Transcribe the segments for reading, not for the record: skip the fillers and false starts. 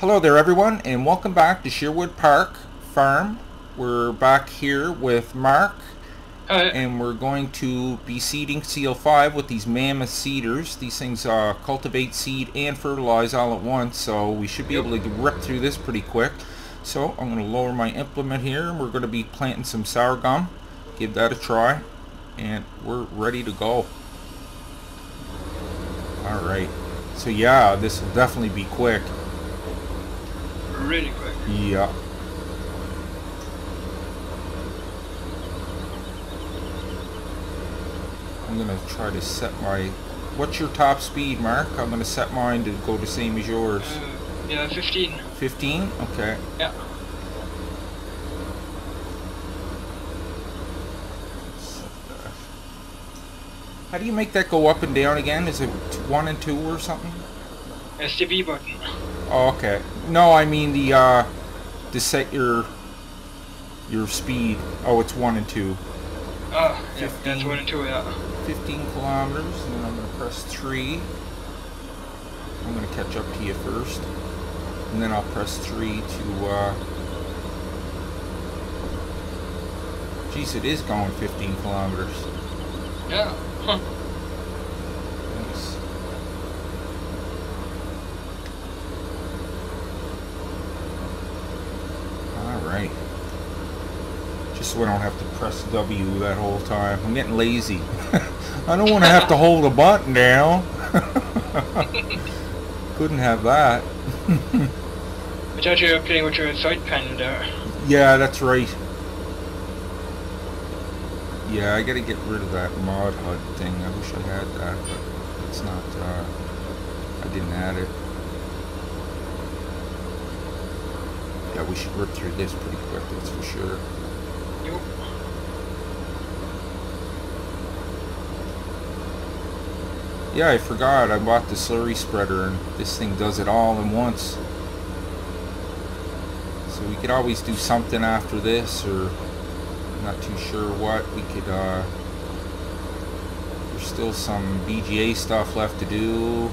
Hello there everyone, and welcome back to Sherwood Park Farm. We're back here with Mark, and we're going to be seeding CO5 with these mammoth seeders. These things cultivate, seed, and fertilize all at once, so we should be able to rip through this pretty quick. So I'm going to lower my implement here, and we're going to be planting some sorghum. Give that a try, and we're ready to go. Alright, so yeah, this will definitely be quick. Really quick. Yeah. I'm gonna try to set my... What's your top speed, Mark? I'm gonna set mine to go the same as yours. Yeah, 15. 15? Okay. Yeah. How do you make that go up and down again? Is it 1 and 2 or something? It's the B button. Oh, okay. No, I mean the to set your speed. Oh, it's 1 and 2. Oh, yeah, that's 1 and 2, yeah. 15 kilometers, and then I'm going to press 3. I'm going to catch up to you first. And then I'll press 3 to, Geez, it is going 15 kilometers. Yeah. Huh. Nice. Alright. Just so I don't have to press W that whole time. I'm getting lazy. I don't want to have to hold a button down. Couldn't have that. I thought you were playing with your side panel there. Yeah, that's right. Yeah, I gotta get rid of that mod HUD thing. I wish I had that, but it's not, I didn't add it. Yeah, we should rip through this pretty quick, that's for sure. Yep. Yeah, I forgot. I bought the slurry spreader, and this thing does it all in once. So we could always do something after this, or I'm not too sure what. We could, there's still some BGA stuff left to do.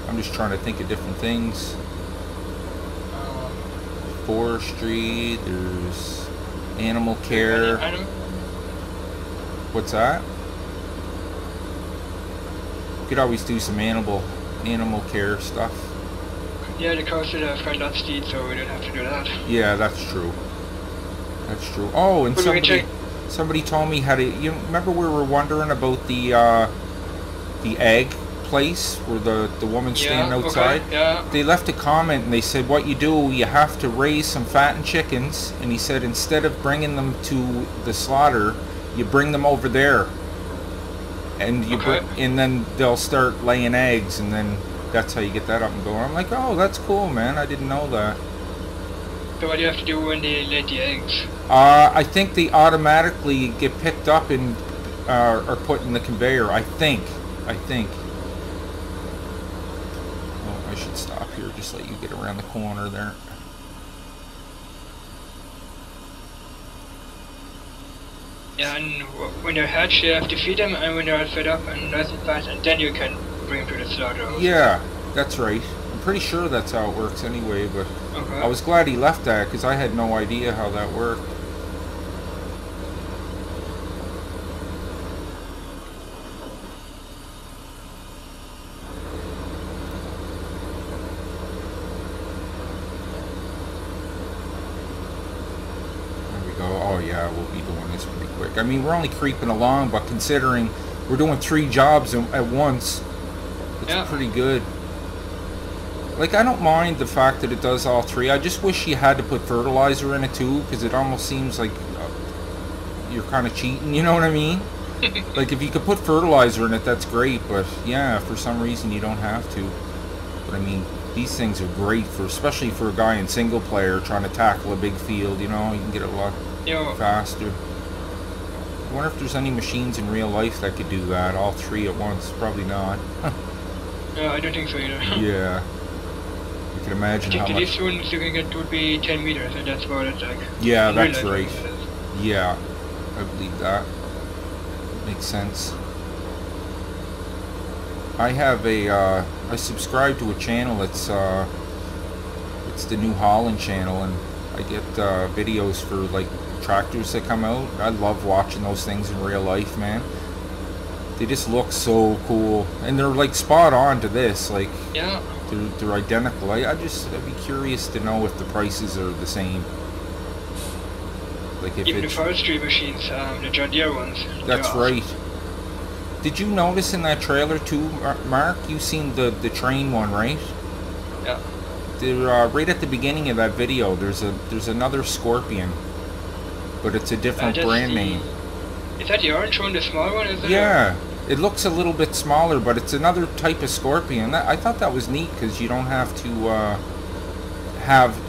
I'm just trying to think of different things. Forestry, there's animal care. What's that? You could always do some animal care stuff. Yeah, the cows should have got lots to eat, so we don't have to do that. Yeah, that's true. That's true. Oh, and somebody told me how to. You remember we were wondering about the egg place where the woman's standing outside? Okay, yeah. They left a comment and they said what you do, you have to raise some fattened chickens, and he said instead of bringing them to the slaughter, you bring them over there, and and then they'll start laying eggs, and then that's how you get that up and going. I'm like, oh, that's cool, man. I didn't know that. So what do you have to do when they lay the eggs? I think they automatically get picked up and are put in the conveyor. I think. Oh, I should stop here. Just let you get around the corner there. Yeah, and when they're hatched, you have to feed them, and when they're all fed up and nice and fat, and then you can bring them to the slaughterhouse. Yeah, that's right. I'm pretty sure that's how it works anyway, but okay. I was glad he left that, because I had no idea how that worked. Oh yeah, we'll be doing this pretty quick. I mean, we're only creeping along, but considering we're doing 3 jobs at once, it's pretty good. Like, I don't mind the fact that it does all 3. I just wish you had to put fertilizer in it too, because it almost seems like you're kind of cheating, you know what I mean? Like, if you could put fertilizer in it, that's great, but yeah, for some reason you don't have to. But I mean, these things are great for, especially for a guy in single player trying to tackle a big field, you know, you can get it a lot faster. I wonder if there's any machines in real life that could do that, all 3 at once. Probably not. Yeah, I don't think so either. Yeah. You can imagine how much... the least ones you can get would be 10 meters, and that's about it, like. Yeah, that's right. Yeah, I believe that. Makes sense. I have a, I subscribe to a channel that's It's the New Holland channel, and I get videos for like tractors that come out. I love watching those things in real life, man. They just look so cool, and they're like spot on to this. Like, yeah, they're identical. I'd be curious to know if the prices are the same. Like if even the it's forestry machines, the John Deere ones. That's right. Did you notice in that trailer too, Mark? You seen the train one, right? Yeah. They're, right at the beginning of that video, there's another Scorpion, but it's a different brand name. Is that the orange one, the small one? Is it? Yeah, it looks a little bit smaller, but it's another type of Scorpion. I thought that was neat because you don't have to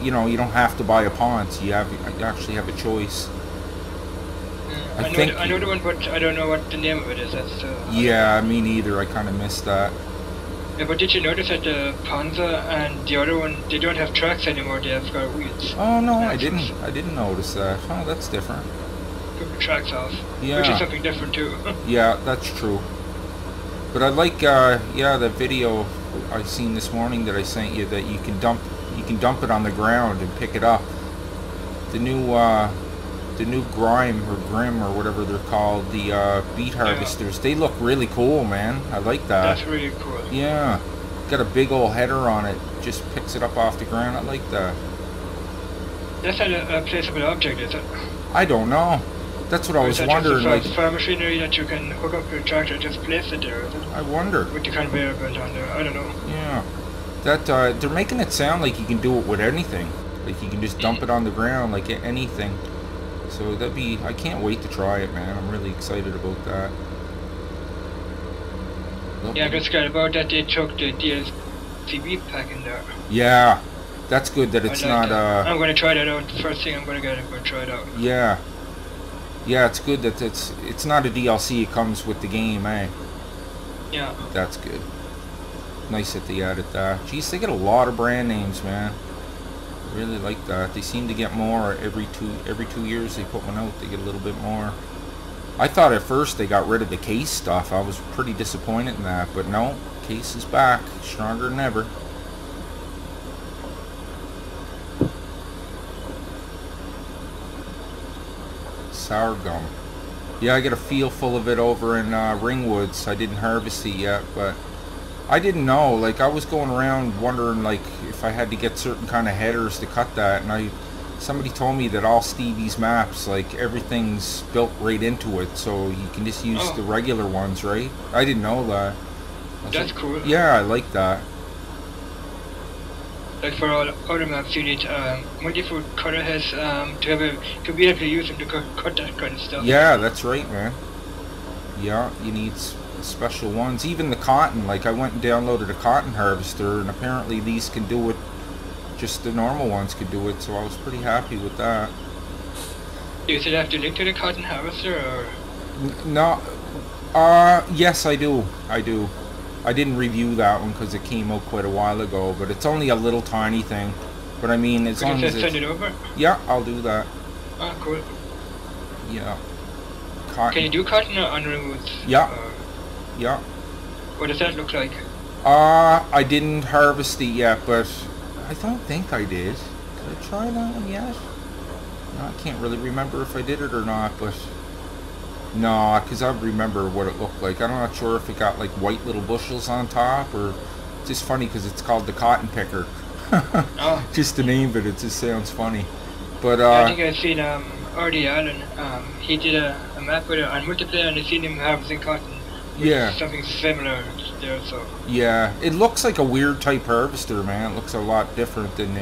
you don't have to buy a Ponce. You actually have a choice. I know the one, but I don't know what the name of it is. Yeah, me neither. I kind of missed that. Yeah, but did you notice that the Panzer and the other one, they don't have tracks anymore, they have got wheels? Oh no, I didn't notice that. Oh, that's different. Took the tracks off. Yeah. Which is something different too. Yeah, that's true. But I like the video I seen this morning that I sent you, that you can dump it on the ground and pick it up. The new Grim or whatever they're called, the beet harvesters, they look really cool, man. I like that. That's really cool. Yeah, got a big old header on it, just picks it up off the ground. I like that. That's not a placeable object, is it? I don't know. That's what I was wondering. Like farm machinery that you can hook up to a tractor and just place it there, is it? I wonder. With the conveyor belt on there, I don't know. Yeah, that they're making it sound like you can do it with anything. Like you can just dump it on the ground like anything. So I can't wait to try it, man. I'm really excited about that. Yeah, I'm just glad about that they took the DLCB pack in there. Yeah, that's good that it's not... I'm going to try that out. The first thing I'm going to get, I'm going to try it out. Yeah. Yeah, it's good that it's not a DLC, it comes with the game, eh? Yeah. That's good. Nice that they added that. Jeez, they get a lot of brand names, man. I really like that. They seem to get more every two years they put one out. They get a little bit more. I thought at first they got rid of the case stuff. I was pretty disappointed in that, but no, case is back, stronger than ever. Sour gum. Yeah, I got a feel full of it over in Ringwoods. I didn't harvest it yet, but I didn't know. Like, I was going around wondering, like, if I had to get certain kind of headers to cut that, and somebody told me that all Stevie's maps, like, everything's built right into it, so you can just use the regular ones, right? I didn't know that. That's cool. Yeah, I like that. Like for all other maps, you need multi-foot cutter heads to be able to use them to cut that kind of stuff. Yeah, that's right, man. Yeah, you need special ones. Even the cotton, like I went and downloaded a cotton harvester, and apparently these can do it. Just the normal ones could do it, so I was pretty happy with that. Do you still have to link to the cotton harvester, or? No. Yes, I do. I didn't review that one because it came out quite a while ago, but it's only a little tiny thing. But I mean, as long as send it over? Yeah, I'll do that. Oh, cool. Yeah. Cotton. Can you do cotton on Ringwoods? Yeah. Yeah. What does that look like? I didn't harvest it yet, but I don't think I did. Did I try that one yet? No, I can't really remember if I did it or not, but no, because I remember what it looked like. I'm not sure if it got like white little bushels on top, or it's just funny because it's called the cotton picker. Oh. Just the name of it, it just sounds funny. But I think I've seen Artie Allen. He did a map with it on multiplayer, and I've seen him harvesting cotton. Yeah. Something similar there, so. Yeah, it looks like a weird type harvester, man. It looks a lot different than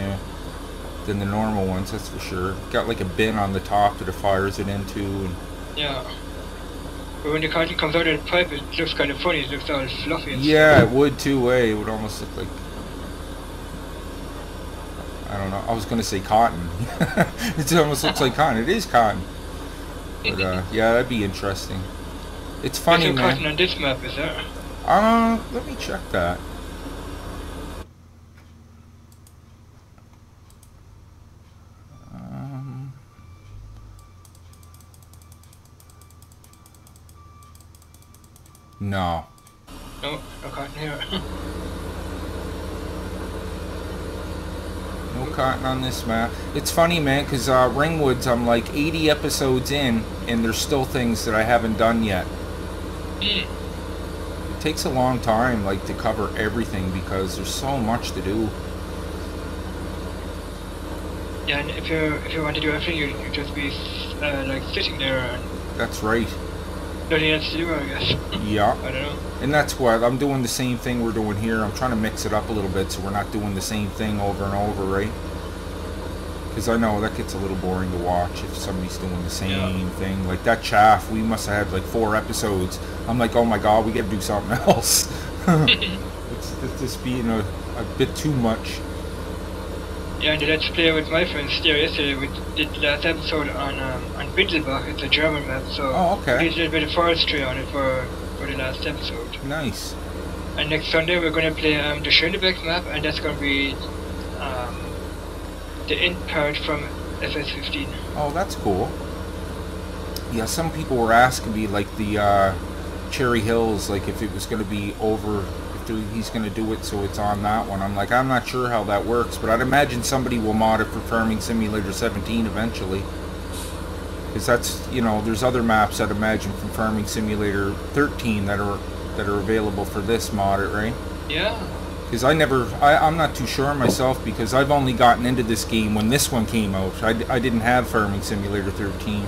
the normal ones, that's for sure. Got like a bin on the top that it fires it into. And yeah. But when the cotton comes out of the pipe, it looks kind of funny. It looks all fluffy and yeah, stuff. It would too, eh? It would almost look like, I don't know. I was going to say cotton. It almost looks like cotton. It is cotton. But yeah, that'd be interesting. It's funny, man. There's no cotton on this map, is there? Let me check that. No. No cotton here. No cotton on this map. It's funny, man, because Ringwoods, I'm like 80 episodes in, and there's still things that I haven't done yet. It takes a long time, like, to cover everything because there's so much to do. Yeah, and if you want to do everything, you just be like sitting there and. That's right. Nothing else to do, I guess. Yeah. I don't know. And that's what I'm doing, the same thing we're doing here. I'm trying to mix it up a little bit so we're not doing the same thing over and over, right? Because I know that gets a little boring to watch if somebody's doing the same thing. Like that chaff, we must have had like 4 episodes. I'm like, oh my god, we got to do something else. it's just being a bit too much. Yeah, and Let's Play with my friends there yesterday. We did the last episode on Bindelbach. It's a German map, so we did a bit of forestry on it for the last episode. Nice. And next Sunday we're going to play the Schönebeck map, and that's going to be the end part from FS15. Oh, that's cool. Yeah, some people were asking me, like, the Cherry Hills, like, if it was going to be over, if he's going to do it so it's on that one. I'm like, I'm not sure how that works, but I'd imagine somebody will mod it for Farming Simulator 17 eventually. Because that's, you know, there's other maps I'd imagine from Farming Simulator 13 that are available for this mod, right? Yeah. Because I'm not too sure myself, because I've only gotten into this game when this one came out. I didn't have Farming Simulator 13.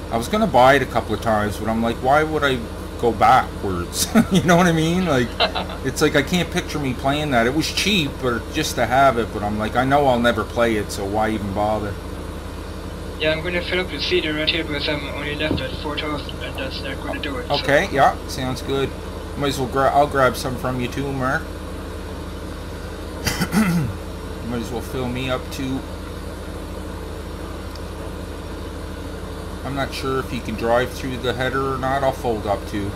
I was going to buy it a couple of times, but I'm like, why would I go backwards? You know what I mean? Like, it's like I can't picture me playing that. It was cheap, but just to have it, but I'm like, I know I'll never play it, so why even bother? Yeah, I'm going to fill up the cedar right here because I'm only left at 4,000, and that's not going to do it. Okay, so. Yeah, sounds good. Might as well I'll grab some from you too, Mark. Might as well fill me up too. I'm not sure if you can drive through the header or not. I'll fold up too.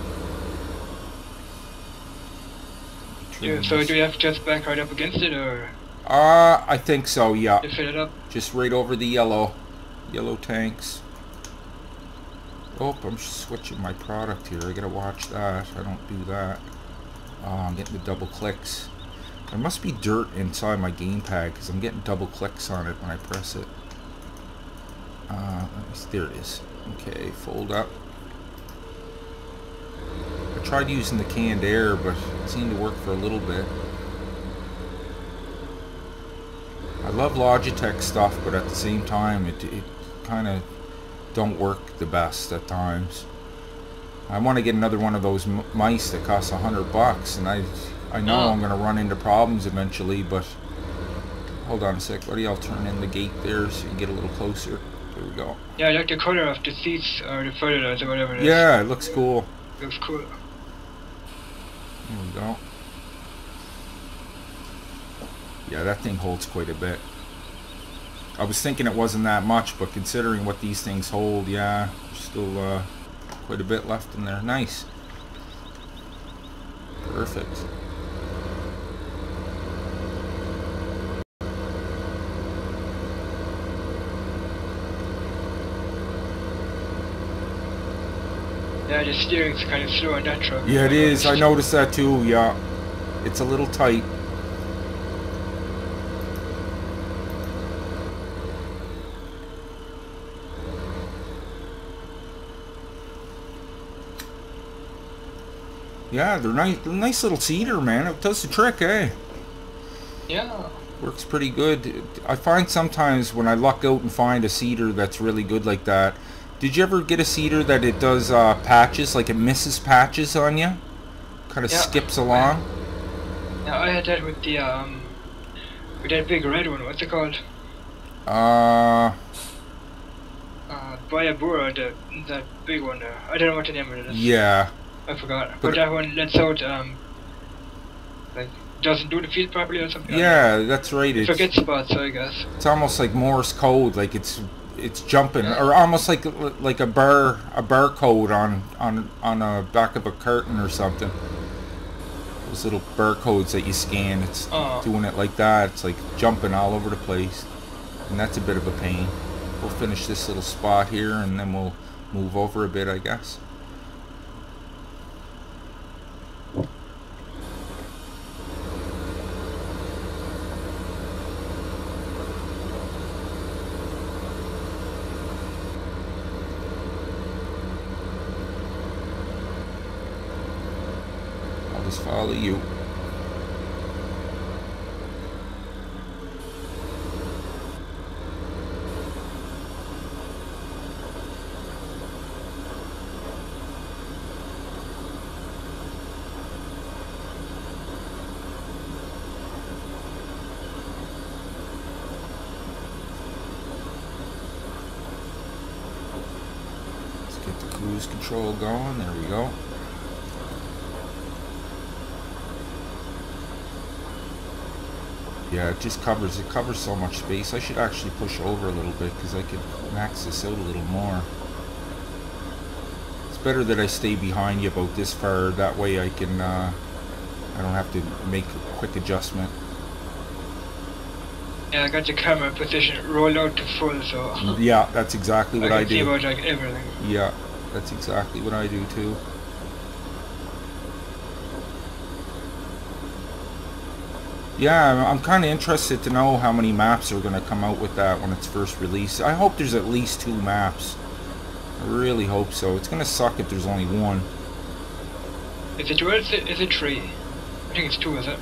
Yeah, so do you have to just back right up against it, or? I think so, yeah. To fill it up? Just right over the yellow tanks. Oh, I'm switching my product here. I gotta watch that. I don't do that. Oh, I'm getting the double clicks. There must be dirt inside my gamepad because I'm getting double clicks on it when I press it. There it is. Okay, fold up. I tried using the canned air, but it seemed to work for a little bit. I love Logitech stuff, but at the same time, it kind of don't work the best at times. I want to get another one of those mice that costs $100, and I know I'm going to run into problems eventually, but hold on a sec, buddy. I'll turn in the gate there so you can get a little closer. There we go. Yeah, I like the color of the seats or the photos or whatever it is. Yeah, it looks cool. Looks cool. There we go. Yeah, that thing holds quite a bit. I was thinking it wasn't that much, but considering what these things hold, yeah, there's still quite a bit left in there. Nice. Perfect. Yeah, the steering's kind of slow on that truck. Yeah, it is. I noticed that too, yeah. It's a little tight. Yeah, they're nice little cedar, man. It does the trick, eh? Yeah. Works pretty good. I find sometimes when I luck out and find a cedar that's really good like that. Did you ever get a cedar that it does patches, like it misses patches on you? Kind of skips along? Yeah, I had that with the with that big red one. What's it called? Bayabura, that big one there. I don't know what the name of it is. Yeah. I forgot. But that one lets out like doesn't do the field properly or something. Yeah, that's right. It forgets spots, I guess. It's almost like Morse code, like it's jumping, or almost like a barcode on a back of a curtain or something. Those little barcodes that you scan, it's doing it like that. It's like jumping all over the place, and that's a bit of a pain. We'll finish this little spot here, and then we'll move over a bit, I guess. just follow you. Cruise control going. There we go. Yeah, it just covers so much space. I should actually push over a little bit because I could max this out a little more. It's better that I stay behind you about this far. That way I can I don't have to make a quick adjustment. Yeah, I got the camera position rolled out to full, so yeah, that's exactly what I do. I can see about like everything. Yeah. That's exactly what I do too. Yeah, I'm kind of interested to know how many maps are going to come out with that when it's first released. I hope there's at least 2 maps. I really hope so. It's going to suck if there's only 1. Is it 2 or is it 3? I think it's 2, is it?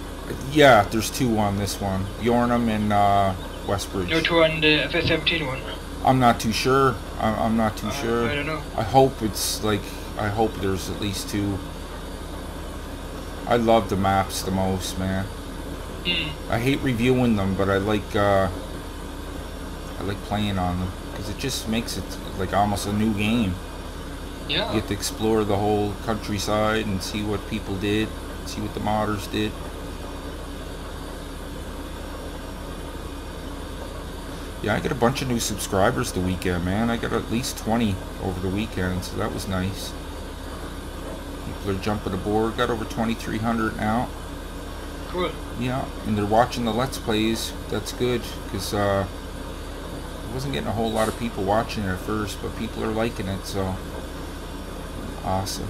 Yeah, there's 2 on this one. Yornham and Westbridge. No 2 on the FS17 one? I'm not too sure. I'm not too sure. I don't know. I hope it's like, I hope there's at least 2. I love the maps the most, man. I hate reviewing them, but I like playing on them because it just makes it like almost a new game. Yeah. You get to explore the whole countryside and see what people did, see what the modders did. Yeah, I got a bunch of new subscribers the weekend, man. I got at least 20 over the weekend, so that was nice. People are jumping aboard. Got over 2,300 now. Cool. Yeah, and they're watching the Let's Plays. That's good, because I wasn't getting a whole lot of people watching it at first, but people are liking it, so awesome.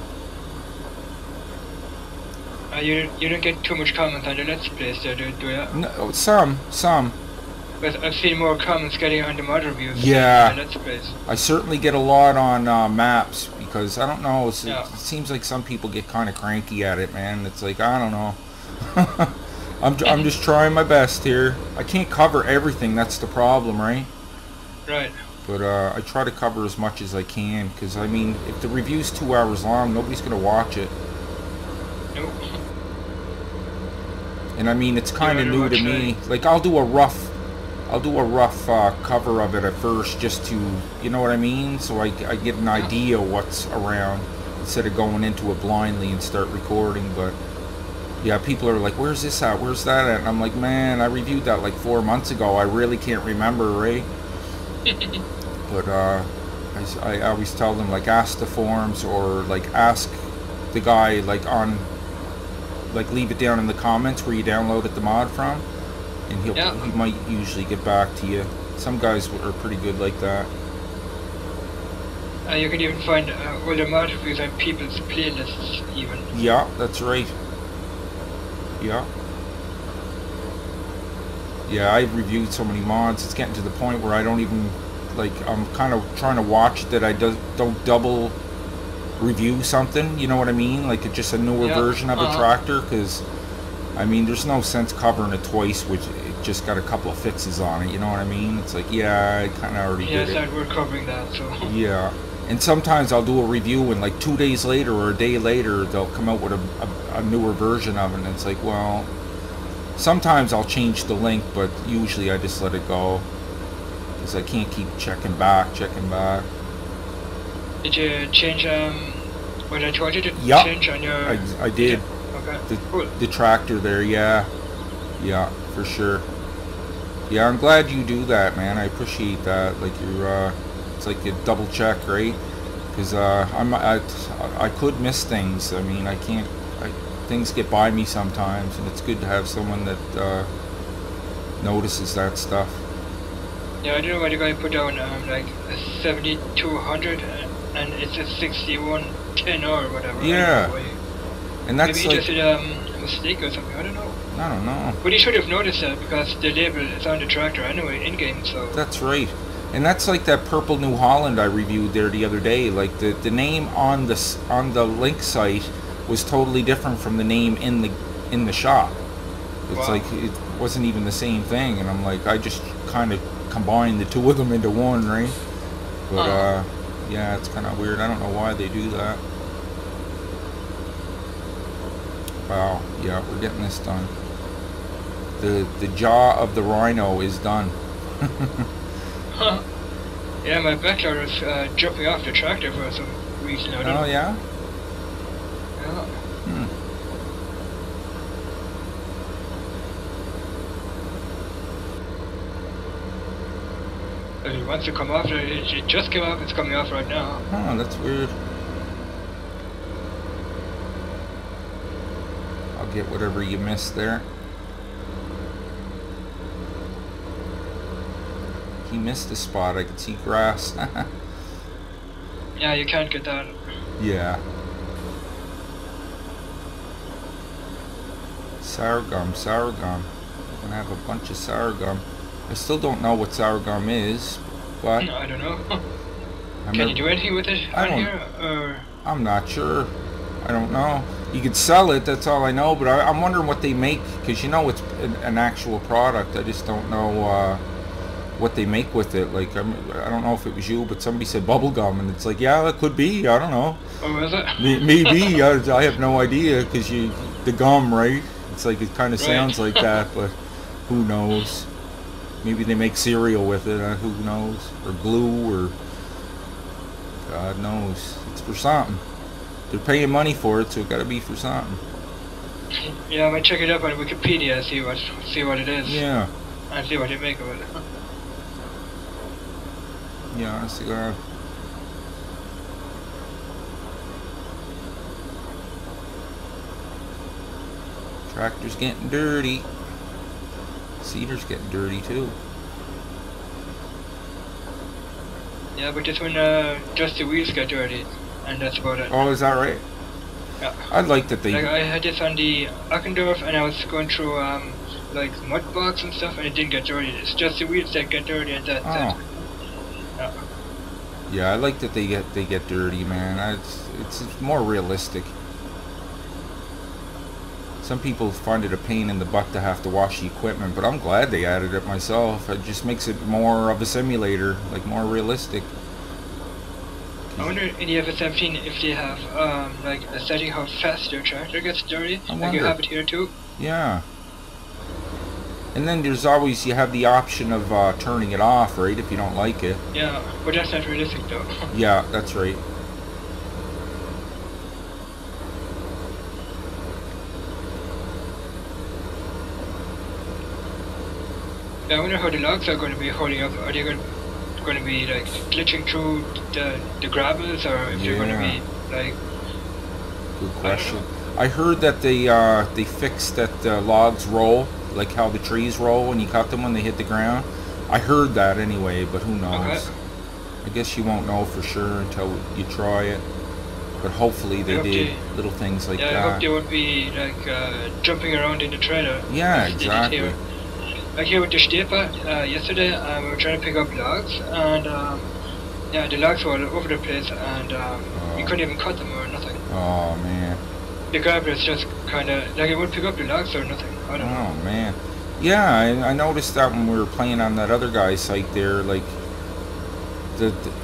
You don't get too much comments on the Let's Plays there, do you? No, some. But I've seen more comments getting on the mod reviews. Yeah, Let's Plays. I certainly get a lot on maps because I don't know. It seems like some people get kind of cranky at it, man. It's like I don't know. I'm just trying my best here. I can't cover everything. That's the problem, right? Right. But I try to cover as much as I can because I mean, if the review's 2 hours long, nobody's gonna watch it. Nope. And I mean, it's kind of new to me. Like I'll do a rough cover of it at first just to, you know what I mean? So I get an idea what's around instead of going into it blindly and start recording. But yeah, people are like, where's this at? Where's that at? And I'm like, man, I reviewed that like 4 months ago. I really can't remember, right? But I always tell them, like, ask the forums or like ask the guy like on, like leave it down in the comments where you downloaded the mod from. And he might usually get back to you. Some guys are pretty good like that. You can even find all the mod reviews on people's playlists even. Yeah, that's right. Yeah. Yeah, I've reviewed so many mods, it's getting to the point where I don't even, like, I'm kind of trying to watch that I don't double review something, you know what I mean? Like, it's just a newer version of a tractor, because I mean, there's no sense covering it twice, which it just got a couple of fixes on it, you know what I mean? It's like, yeah, I kind of already did it. Yeah, we're covering that, so... Yeah, and sometimes I'll do a review and like 2 days later or a day later, they'll come out with a newer version of it, and it's like, well, sometimes I'll change the link, but usually I just let it go, because I can't keep checking back. Did you change, what I told you to change on your... I did. Cool. The tractor there, yeah, for sure. Yeah, I'm glad you do that, man. I appreciate that. Like you're, it's like a double check, right? Because I could miss things. I mean, I can't. Things get by me sometimes, and it's good to have someone that notices that stuff. Yeah, I don't know why the guy put down like a 7200 and it's a 6110 or whatever. Yeah. And that's maybe like, he just did a mistake or something, I don't know. But he should have noticed that because the label is on the tractor anyway, in-game, so... That's right. And that's like that purple New Holland I reviewed there the other day. Like the name on the link site was totally different from the name in the shop. It's like it wasn't even the same thing, and I'm like, I just kind of combined the two of them into one, right? But yeah, it's kind of weird. I don't know why they do that. Wow, yeah, we're getting this done. The jaw of the Rhino is done. Huh. Yeah, my backloader is jumping off the tractor for some reason. I don't know. Yeah? Yeah. If it wants to come off, it just came off, it's coming off right now. Oh, that's weird. I'll get whatever you missed there. He missed a spot. I could see grass. Yeah, you can't get that. Yeah. Sour gum, sour gum. I'm gonna have a bunch of sour gum. I still don't know what sour gum is, but I don't know. Can you do anything with it on here? Or? I'm not sure. I don't know. You could sell it, that's all I know, but I'm wondering what they make, because you know it's an actual product. I just don't know what they make with it. Like, I don't know if it was you, but somebody said bubble gum, and it's like, yeah, it could be. I don't know. Oh, is it? Maybe. I have no idea, because the gum, right? It's like, it kind of sounds like that, but who knows? Maybe they make cereal with it, who knows? Or glue, or God knows. It's for something. They're paying money for it, so it gotta be for something. Yeah, I might check it up on Wikipedia, see what it is. Yeah. And see what you make of it. Yeah, honestly, God. Tractor's getting dirty. Seeder's getting dirty too. Yeah, but just when just the wheels get dirty, and that's about it. Oh, is that right? Yeah. I'd like that they... Like, I had this on the Ockendorf, and I was going through like mud bogs and stuff, and it didn't get dirty. It's just the wheels that get dirty, and that's it. Yeah. Yeah, I like that they get dirty, man. It's more realistic. Some people find it a pain in the butt to have to wash the equipment, but I'm glad they added it myself. It just makes it more of a simulator, like more realistic. I wonder in the FS17 if they have like a setting how fast your tractor gets dirty. Like you have it here too. Yeah. And then there's always, you have the option of turning it off, right, if you don't like it. Yeah, but that's not realistic though. Yeah, that's right. Yeah, I wonder how the logs are going to be holding up. Are they going to be like glitching through the gravels, or if they're going to be like... Good question. I heard that they fixed that logs roll, like how the trees roll when you cut them when they hit the ground. I heard that anyway, but who knows? Okay. I guess you won't know for sure until you try it. But hopefully they did little things like that. Yeah, I hope they won't be like jumping around in the trailer. Yeah, exactly. Like here with the Stepa, yesterday we were trying to pick up logs, and yeah, the logs were all over the place, and you couldn't even cut them or nothing. Oh man. The grabbers just kind of, like, it wouldn't pick up the logs or nothing. I don't know. Oh man. Yeah, I noticed that when we were playing on that other guy's site there, like,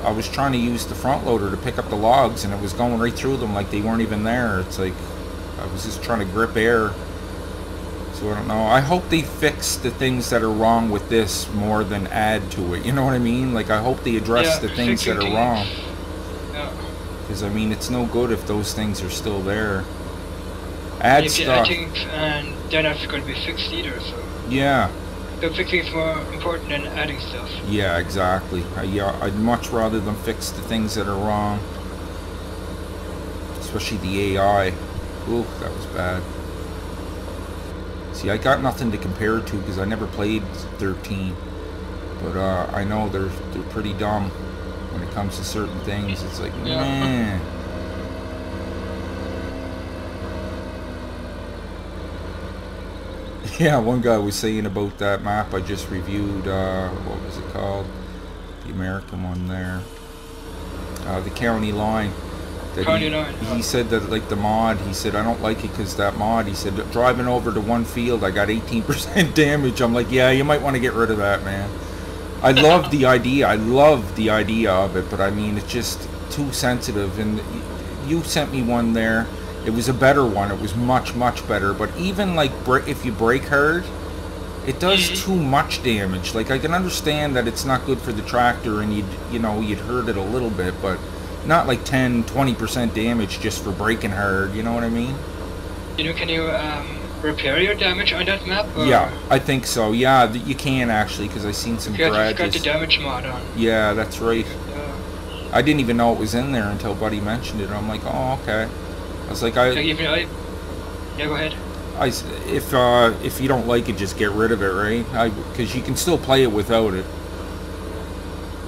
I was trying to use the front loader to pick up the logs, and it was going right through them like they weren't even there. It's like, I was just trying to grip air. So I don't know. I hope they fix the things that are wrong with this more than add to it. You know what I mean? Like, I hope they address the things that are wrong. Yeah. Because, I mean, it's no good if those things are still there. Add stuff. And they're not going to be fixed either, so... Yeah. So fixing is more important than adding stuff. Yeah, exactly. I'd much rather them fix the things that are wrong. Especially the AI. Ooh, that was bad. See, I got nothing to compare it to because I never played 13. But I know they're pretty dumb when it comes to certain things. It's like, man. Yeah, one guy was saying about that map I just reviewed, what was it called? The American one there. The county line. He said that like the mod, he said I don't like it because that mod, he said driving over to one field I got 18% damage. I'm like, yeah, you might want to get rid of that, man. I love the idea. I love the idea of it, but I mean it's just too sensitive. And you sent me one there. It was a better one. It was much better. But even like if you brake hard, it does too much damage. Like I can understand that it's not good for the tractor, and you'd hurt it a little bit, but not like 10-20% damage just for braking hard. You know what I mean? Can you repair your damage on that map? Or? Yeah, I think so. Yeah, you can actually, because I seen some garages. It's got the damage mod on. Yeah, that's right. I didn't even know it was in there until Buddy mentioned it. I'm like, oh, okay. I was like, yeah, go ahead. If you don't like it, just get rid of it, right? Because you can still play it without it.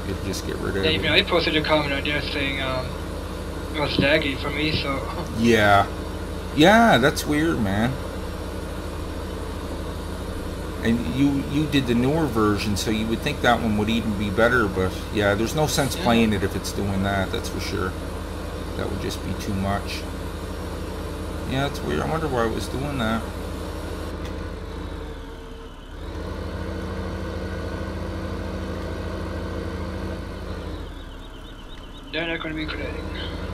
You just get rid of it. Yeah, I posted a comment on there saying it was laggy for me, so. Yeah, that's weird, man. And you did the newer version, so you would think that one would even be better, but yeah, there's no sense playing it if it's doing that. That's for sure. That would just be too much. Yeah, it's weird. I wonder why it was doing that. They're not going to be creating.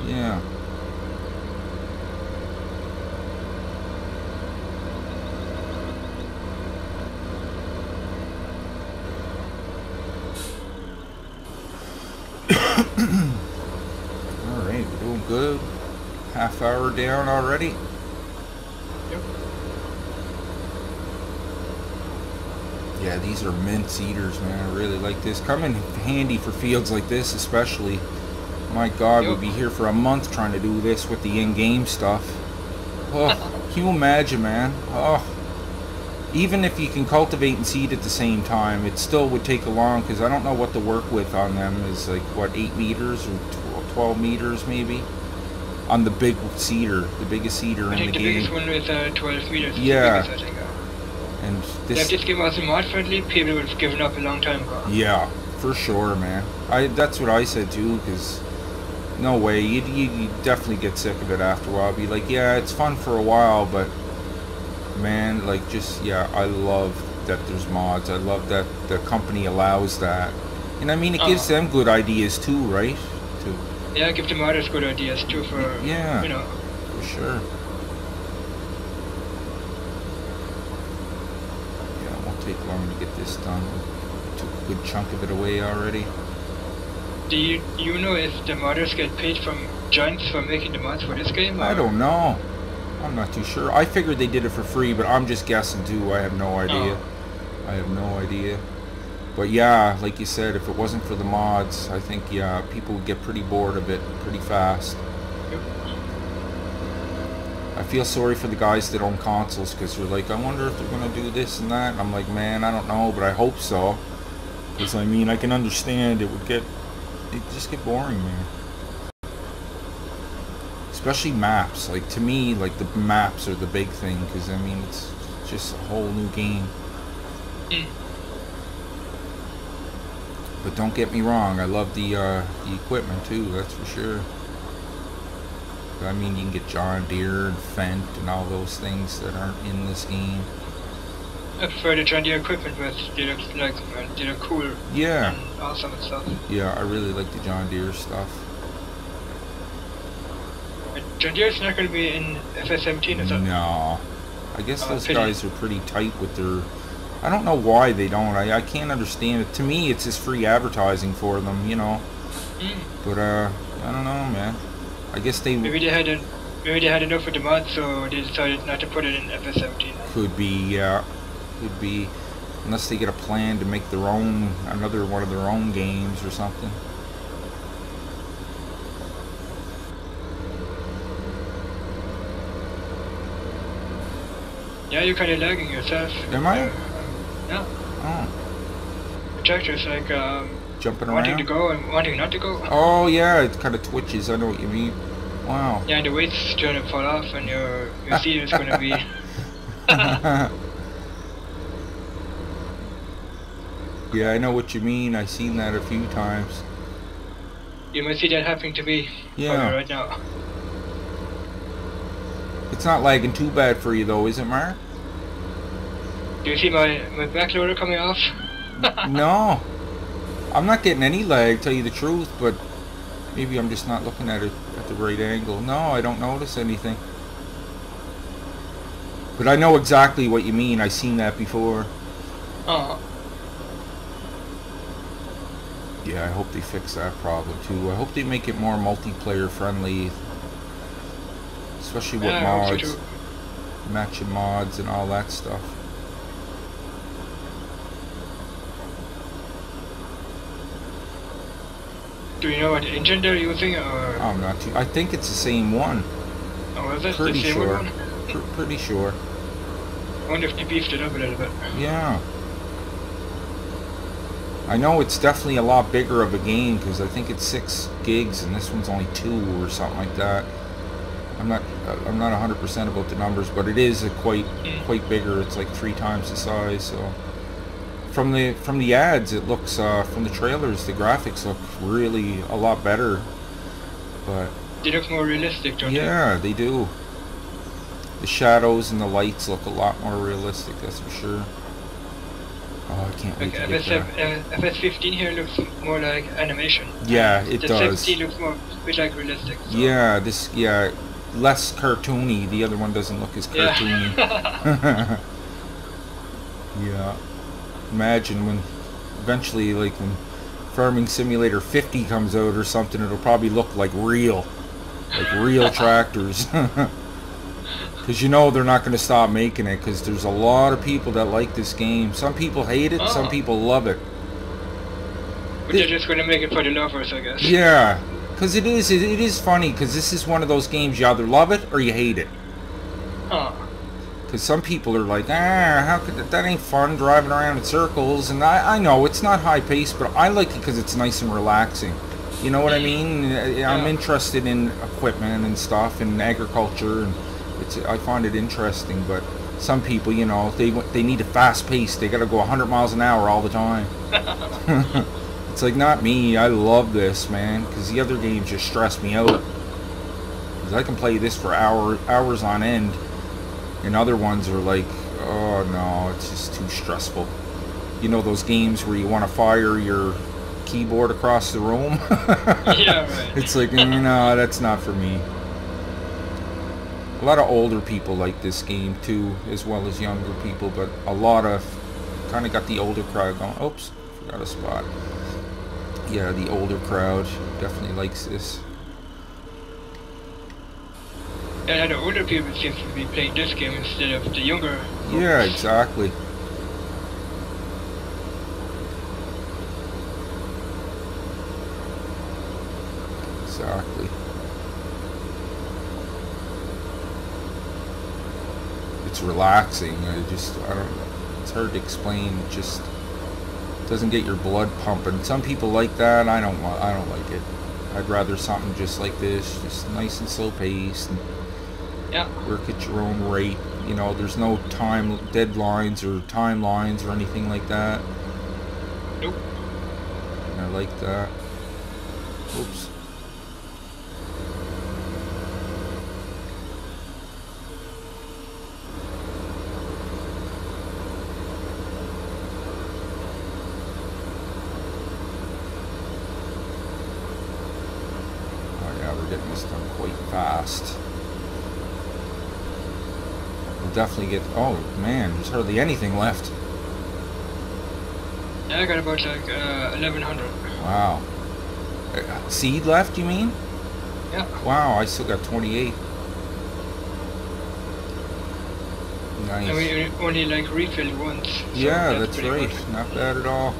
Yeah. Alright, we're doing good. Half hour down already. Yep. Yeah, these are mince eaters, man. I really like this. Come in handy for fields like this, especially. My God, we'd be here for a month trying to do this with the in-game stuff. Oh, can you imagine, man? Oh, even if you can cultivate and seed at the same time, it still would take a long, because I don't know what to work with on them. Is like, what, 8 meters or 12 meters maybe? On the big seeder, the biggest seeder in the game. I think the biggest one is 12 meters. Yeah. The biggest, I think. And this, if this game wasn't mod friendly, people would have given up a long time ago. Yeah, for sure, man. That's what I said too, because no way, you definitely get sick of it after a while. Be like, yeah, it's fun for a while, but man, like, just, yeah, I love that there's mods. I love that the company allows that. And I mean, it gives them good ideas too, right? Yeah, give the modders good ideas too for, yeah, you know. For sure. Yeah, it won't take long to get this done. We took a good chunk of it away already. Do you know if the modders get paid from Giants for making the mods for this game? Or? I don't know. I'm not too sure. I figured they did it for free, but I'm just guessing too. I have no idea. I have no idea. But yeah, like you said, if it wasn't for the mods, I think, yeah, people would get pretty bored of it pretty fast. Yep. I feel sorry for the guys that own consoles, because they're like, I wonder if they're going to do this and that. And I'm like, man, I don't know, but I hope so. Because, I mean, I can understand it would just get boring, man. Especially maps. Like, to me, like, the maps are the big thing, because, I mean, it's just a whole new game. But don't get me wrong, I love the equipment too, that's for sure. I mean, you can get John Deere and Fent and all those things that aren't in this game. I prefer the John Deere equipment, but they look cool. Yeah. And awesome and stuff. Yeah, I really like the John Deere stuff. But John Deere's not going to be in FS17 or something? No. I guess those guys are pretty tight with their... I don't know why they don't. I can't understand it. To me, it's just free advertising for them, you know. But I don't know, man. I guess they maybe they had enough of the mod, so they decided not to put it in FS17. Could be, yeah, could be. Unless they get a plan to make their own, another one of their own games or something. Yeah, you're kind of lagging yourself. Am I? Yeah. Oh. The tractor's like jumping around? Wanting to go and wanting not to go. Oh yeah, it kind of twitches. I know what you mean. Wow. Yeah, and the weight's trying to fall off, and your seat is going to be. Yeah, I know what you mean. I've seen that a few times. You might see that happening to me right now. It's not lagging too bad for you though, is it, Mark? Do you see my backloader coming off? No. I'm not getting any lag, tell you the truth, but maybe I'm just not looking at it at the right angle. No, I don't notice anything. But I know exactly what you mean. I've seen that before. Oh. Yeah, I hope they fix that problem too. I hope they make it more multiplayer friendly. Especially with mods. Matching mods and all that stuff. Do you know what engine they're using, or? I'm not too. I think it's the same one. Oh, is it? Pretty the same sure. One? Pretty sure. I wonder if they beefed it up a little bit. Yeah. I know it's definitely a lot bigger of a game because I think it's 6 gigs and this one's only 2 or something like that. I'm not 100% about the numbers, but it is quite bigger. It's like 3 times the size. So from the ads, it looks from the trailers, the graphics look really a lot better. But they look more realistic, don't they? Yeah, they do. The shadows and the lights look a lot more realistic, that's for sure. Oh, I can't wait to get there. FS15 here looks more like animation. Yeah, it does. The 17 looks more a bit like realistic. So. Yeah, less cartoony. The other one doesn't look as cartoony. Yeah. Yeah. Imagine when eventually, like when Farming Simulator 50 comes out or something, it'll probably look like real tractors. Because you know they're not going to stop making it, because there's a lot of people that like this game. Some people hate it, some people love it. But they're just going to make it for the lovers, I guess. Yeah, because it is funny, because this is one of those games you either love it or you hate it. Because some people are like, how could that ain't fun driving around in circles. And I know it's not high paced, but I like it because it's nice and relaxing. You know what I mean? I'm interested in equipment and stuff and agriculture, and I find it interesting. But some people, you know, they need a fast pace. They got to go 100 miles an hour all the time. It's like, not me. I love this, man, because the other games just stress me out. Because I can play this for hours on end, and other ones are like, oh no, it's just too stressful. You know those games where you want to fire your keyboard across the room? Yeah, right. It's like, no, that's not for me. A lot of older people like this game too, as well as younger people, but a lot of kind of got the older crowd going. Oops, forgot a spot. Yeah, the older crowd definitely likes this. Yeah, the older people seem to be playing this game instead of the younger folks. Yeah, exactly. Exactly. It's relaxing. I don't know. It's hard to explain. It just doesn't get your blood pumping. Some people like that. I don't like it. I'd rather something just like this, just nice and slow paced, and work at your own rate. You know, there's no time deadlines or timelines or anything like that. Nope. I like that. Oops. Getting this done quite fast. We'll definitely get. Oh man, there's hardly anything left. Yeah, I got about like 1100. Wow. Seed left, you mean? Yeah. Wow, I still got 28. Nice. And we only like refilled once. So yeah, that's right. Good. Not bad at all.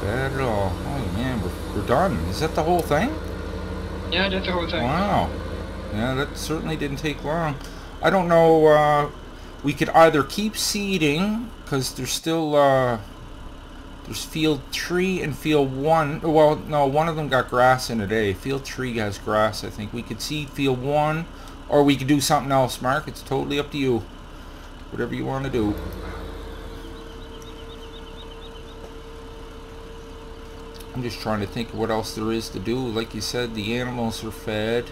Bad at all. Oh man, we're done. Is that the whole thing? Yeah, that's the whole thing. Wow. Yeah, that certainly didn't take long. I don't know, we could either keep seeding, because there's still, there's field 3 and field 1. Well, no, one of them got grass in today. Field 3 has grass, I think. We could seed field 1, or we could do something else, Mark. It's totally up to you. Whatever you want to do. I'm just trying to think of what else there is to do. Like you said, the animals are fed.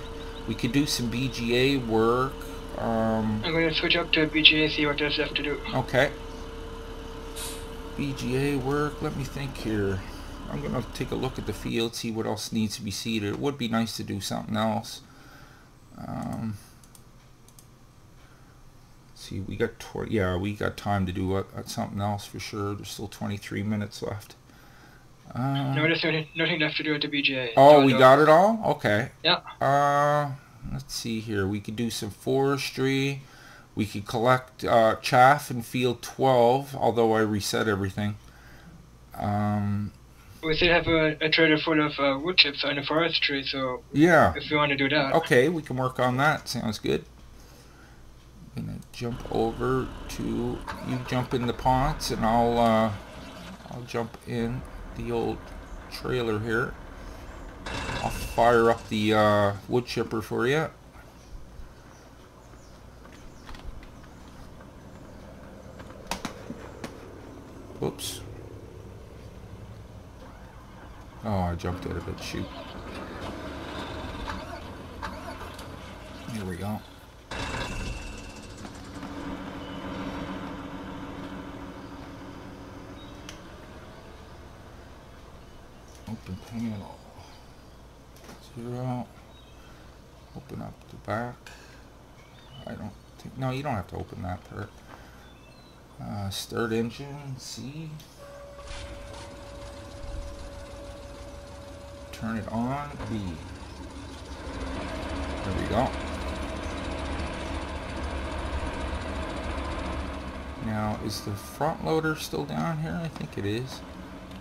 We could do some BGA work. I'm going to switch up to BGA, see what there's left to do. Okay. BGA work, let me think here. I'm going to take a look at the field, see what else needs to be seeded. It would be nice to do something else. See, we got we got time to do something else for sure. There's still 23 minutes left. No, there's nothing left to do at the BGA. Oh, we got it all? Okay. Yeah. Let's see here. We could do some forestry. We could collect chaff in field 12, although I reset everything. We still have a trailer full of wood chips on the forestry, so yeah, if you want to do that. Okay, we can work on that. Sounds good. I'm gonna jump over to you. Jump in the pots, and I'll jump in the old trailer here. I'll fire up the wood chipper for you. Whoops. Oh, I jumped out of it. Shoot. Here we go. Open panel. 0. Open up the back. I don't think. No, you don't have to open that part. Start engine. C. Turn it on. B. There we go. Now, is the front loader still down here? I think it is.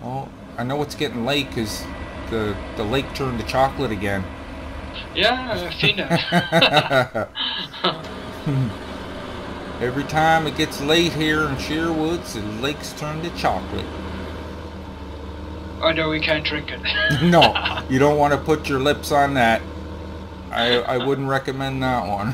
Oh, I know it's getting late because the lake turned to chocolate again. Yeah, I've seen that. Every time it gets late here in Sherwood, the lake's turned to chocolate. Oh no, we can't drink it. No, you don't want to put your lips on that. I wouldn't recommend that one.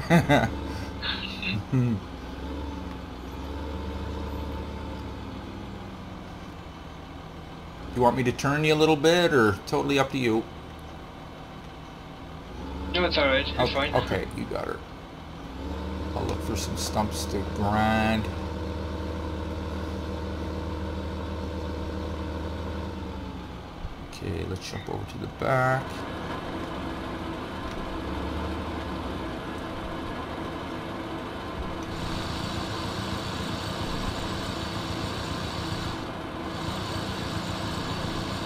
You want me to turn you a little bit, or totally up to you? No, it's alright. It's fine. Okay, you got her. I'll look for some stumps to grind. Okay, let's jump over to the back.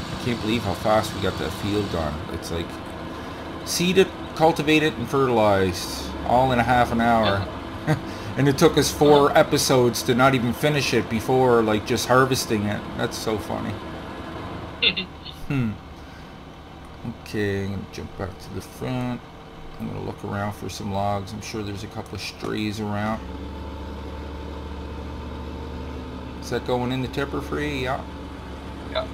I can't believe how fast we got that field done. It's like seed it, cultivate it, and fertilized all in a half an hour. And it took us 4 episodes to not even finish it before, like, just harvesting it. That's so funny. Okay, I'm gonna jump back to the front. I'm gonna look around for some logs. I'm sure there's a couple of strays around. Is that going in the tipper free? Yeah. Yeah.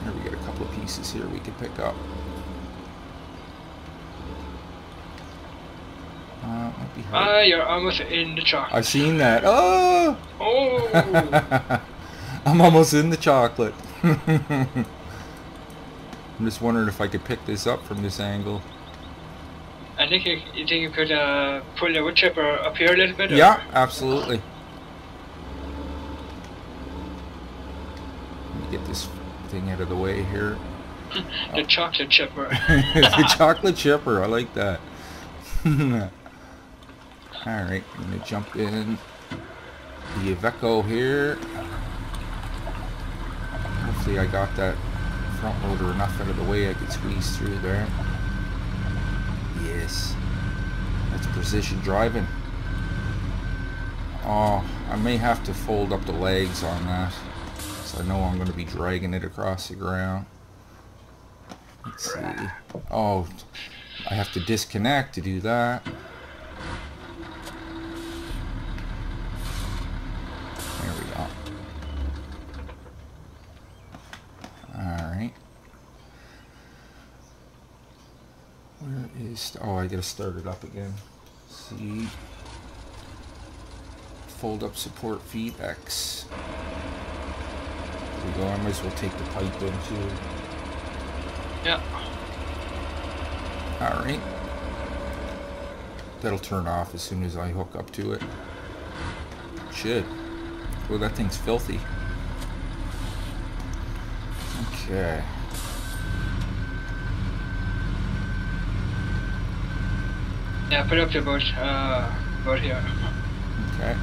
Here, we got a couple of pieces here we could pick up. Might be hard. You're almost in the chocolate. I've seen that. Oh! Oh! I'm almost in the chocolate. I'm just wondering if I could pick this up from this angle. I think you think you could pull the wood chipper up here a little bit? Yeah, or? absolutely. Let me get this thing out of the way here. The chocolate chipper. The chocolate chipper, I like that. Alright, I'm going to jump in the Iveco here. Hopefully I got that front loader enough out of the way I could squeeze through there. Yes. That's precision driving. Oh, I may have to fold up the legs on that, so I know I'm going to be dragging it across the ground. Let's see. Oh, I have to disconnect to do that. There we go. Alright. Where is... Oh, I gotta start it up again. See. Fold up support feed X. There we go. I might as well take the pipe in too. Yeah. Alright. That'll turn off as soon as I hook up to it. Should. Oh, that thing's filthy. Okay. Yeah, put it up to about here. Okay.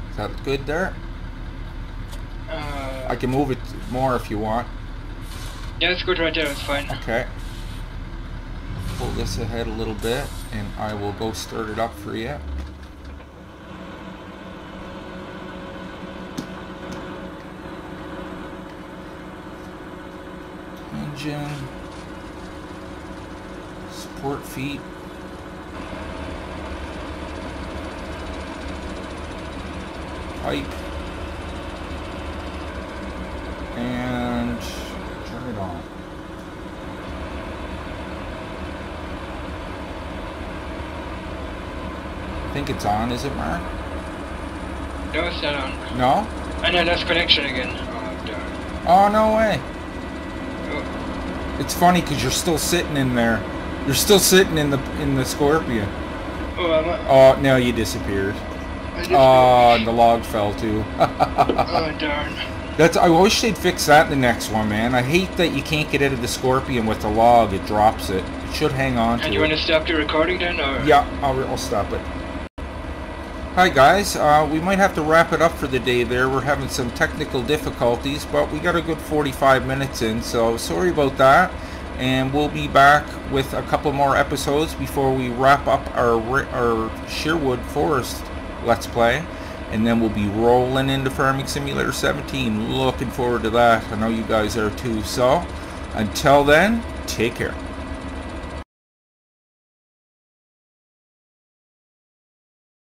Is that good there? I can move it more if you want. Yeah, it's good right there, it's fine. Okay. Pull this ahead a little bit and I will go start it up for you. Engine. Support feet. Pipe. And turn it on. I think it's on, is it, Mark? No, it's not on. No? I know, that's connection again. Oh, darn. Oh, no way. Oh. It's funny because you're still sitting in there. You're still sitting in the Scorpion. Oh, am I? Oh, no, you disappeared. Oh, and the log fell too. Oh, darn. I wish they'd fix that in the next one, man. I hate that you can't get out of the Scorpion with the log. It drops it. It should hang on to it. And you want to stop the recording then? Or? Yeah, I'll stop it. Hi, guys. We might have to wrap it up for the day there. We're having some technical difficulties, but we got a good 45 minutes in, so sorry about that. And we'll be back with a couple more episodes before we wrap up our Sherwood Forest Let's Play. And then we'll be rolling into Farming Simulator 17. Looking forward to that. I know you guys are too. So, until then, take care.